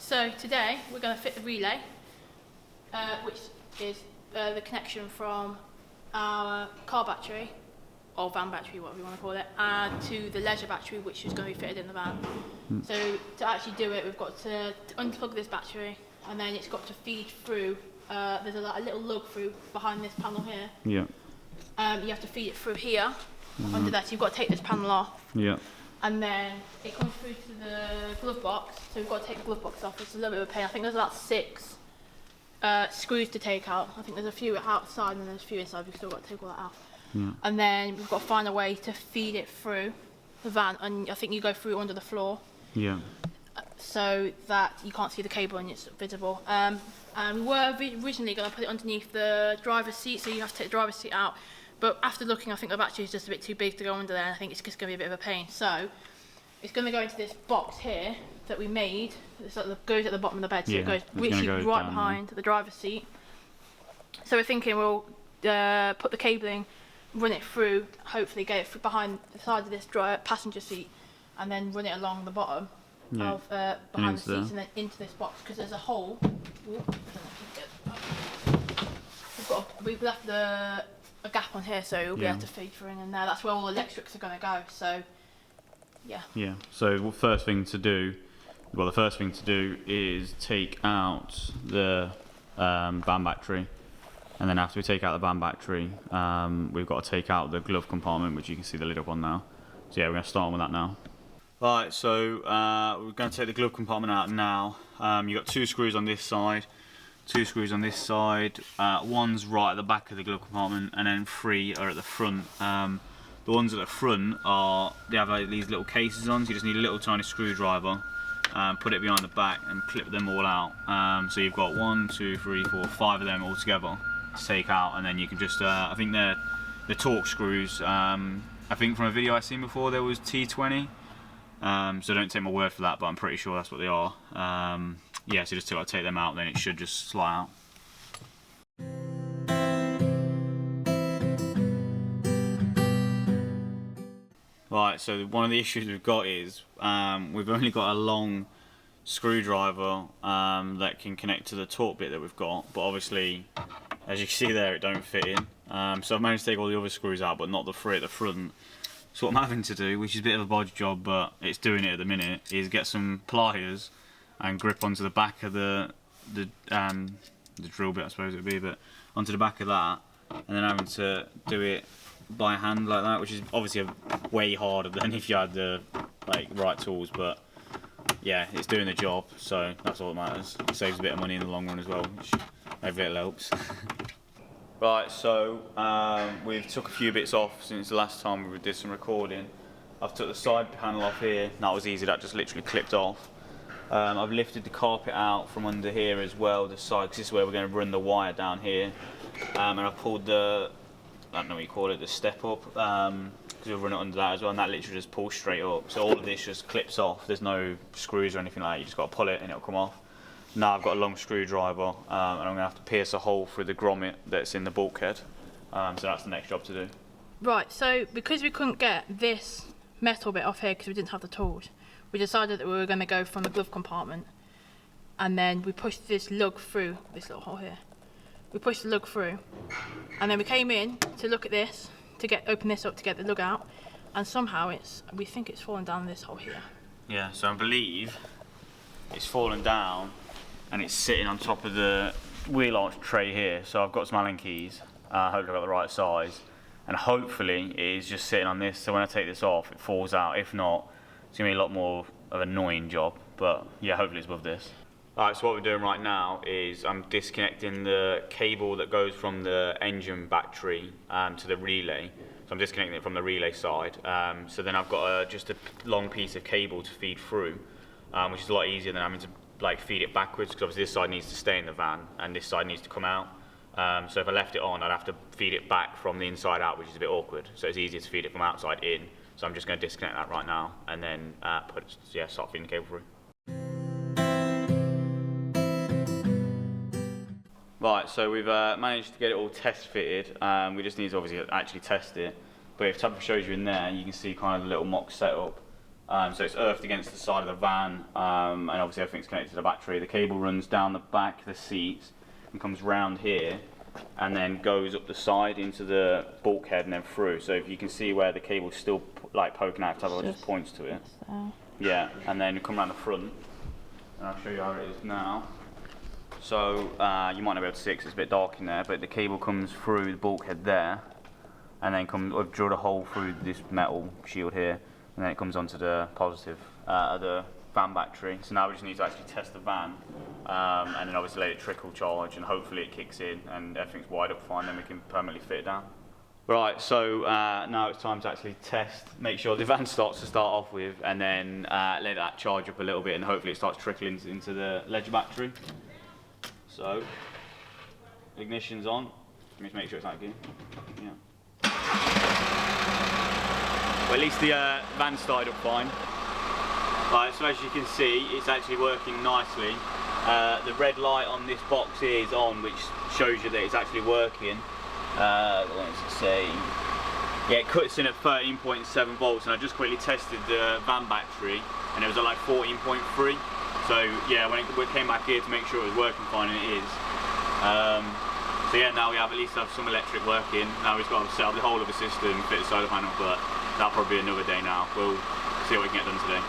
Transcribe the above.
So today we're going to fit the relay, which is the connection from our car battery, or van battery, whatever you want to call it, to the leisure battery, which is going to be fitted in the van. So to actually do it, we've got to unplug this battery, and then it's got to feed through. There's a little lug through behind this panel here. Yeah. You have to feed it through here, under that. So you've got to take this panel off. Yeah. And then it comes through to the glove box, so we've got to take the glove box off. It's a little bit of a pain. I think there's about 6 screws to take out. I think there's a few outside and there's a few inside. We've still got to take all that out. Yeah. And then we've got to find a way to feed it through the van, and I think you go through under the floor. Yeah. So that you can't see the cable and it's visible. And we were originally going to put it underneath the driver's seat, so you have to take the driver's seat out. But after looking, I think the battery is just a bit too big to go under there, and I think it's just going to be a bit of a pain. So it's going to go into this box here that we made. It's like goes at the bottom of the bed, so it goes literally right behind the driver's seat. So we're thinking we'll put the cabling, run it through, hopefully get it behind the side of this passenger seat, and then run it along the bottom of behind the seats and then into this box, because there's a hole. We've left a gap on here, so we'll be able to feed through in there. That's where all the electrics are going to go. So yeah. So the first thing to do is take out the van battery, and then after we take out the van battery, we've got to take out the glove compartment, which you can see the lid up on now. So yeah, we're going to start with that now. Right, so we're going to take the glove compartment out now. You've got 2 screws on this side, 2 screws on this side, one's right at the back of the glove compartment, and then 3 are at the front. The ones at the front they have like these little cases on, so you just need a little tiny screwdriver, put it behind the back and clip them all out. So you've got 1, 2, 3, 4, 5 of them all together to take out, and then you can just, I think they're the torque screws. I think from a video I've seen before there was T20, so don't take my word for that, but I'm pretty sure that's what they are. Yeah, so just take them out, then it should just slide out. Right, so one of the issues we've got is we've only got a long screwdriver that can connect to the torque bit that we've got, but obviously, as you can see there, it don't fit in. So I've managed to take all the other screws out, but not the 3 at the front. So what I'm having to do, which is a bit of a bodge job, but it's doing it at the minute, is get some pliers and grip onto the back of the drill bit, I suppose it would be, but onto the back of that, and then having to do it by hand like that, which is obviously way harder than if you had the right tools, but yeah, it's doing the job, so that's all that matters. It saves a bit of money in the long run as well, which maybe it helps. Right, so we've took a few bits off since the last time we did some recording. I've took the side panel off here. That was easy, that just literally clipped off. I've lifted the carpet out from under here as well, the side, because this is where we're going to run the wire down here. And I've pulled the, I don't know what you call it, the step up, because we'll run it under that as well, and that literally just pulls straight up. So all of this just clips off. There's no screws or anything like that. You just got to pull it and it'll come off. Now I've got a long screwdriver, and I'm going to have to pierce a hole through the grommet that's in the bulkhead. So that's the next job to do. Right, so because we couldn't get this metal bit off here because we didn't have the tools, we decided that we were going to go from the glove compartment, and then we pushed this lug through this little hole here. We pushed the lug through, and then we came in to look at this, to open this up to get the lug out, and somehow we think it's fallen down this hole here. Yeah, so I believe it's fallen down and it's sitting on top of the wheel arch tray here. So I've got some Allen keys, hopefully I've got the right size, and hopefully it is just sitting on this, so when I take this off it falls out. If not, it's going to be a lot more of an annoying job, but yeah, hopefully it's above this. Alright, so what we're doing right now is I'm disconnecting the cable that goes from the engine battery to the relay. So I'm disconnecting it from the relay side. So then I've got just a long piece of cable to feed through, which is a lot easier than having to feed it backwards, because obviously this side needs to stay in the van and this side needs to come out. So if I left it on, I'd have to feed it back from the inside out, which is a bit awkward. So it's easier to feed it from outside in. So I'm just going to disconnect that right now and then start feeding the cable through. Right, so we've managed to get it all test fitted. We just need to obviously actually test it. But if Tabitha shows you in there, you can see kind of the little mock setup. So it's earthed against the side of the van, and obviously everything's connected to the battery. The cable runs down the back of the seats and comes round here, and then goes up the side into the bulkhead and then through. So if you can see where the cable's still like poking out, it just points to it. So. Yeah, and then come around the front, and I'll show you how it is now. So you might not be able to see it 'cause it's a bit dark in there, but the cable comes through the bulkhead there, and then I've drilled a hole through this metal shield here, and then it comes onto the positive, the van battery. So now we just need to actually test the van, and then obviously let it trickle charge, and hopefully it kicks in and everything's wired up fine, then we can permanently fit it down. Right, so now it's time to actually test, make sure the van starts to start off with, and then let that charge up a little bit, and hopefully it starts trickling into the ledger battery. So, ignition's on. Let me just make sure it's not again. Yeah. Well, at least the van started up fine. Right, so as you can see, it's actually working nicely. The red light on this box here is on, which shows you that it's actually working. What does it say? Yeah, it cuts in at 13.7 volts, and I just quickly tested the van battery, and it was at like 14.3. So yeah, when we came back here to make sure it was working fine, and it is. So yeah, now we have at least have some electric working. Now we've got to set up the whole of the system, fit the solar panel, but that'll probably be another day now. We'll see what we can get done today.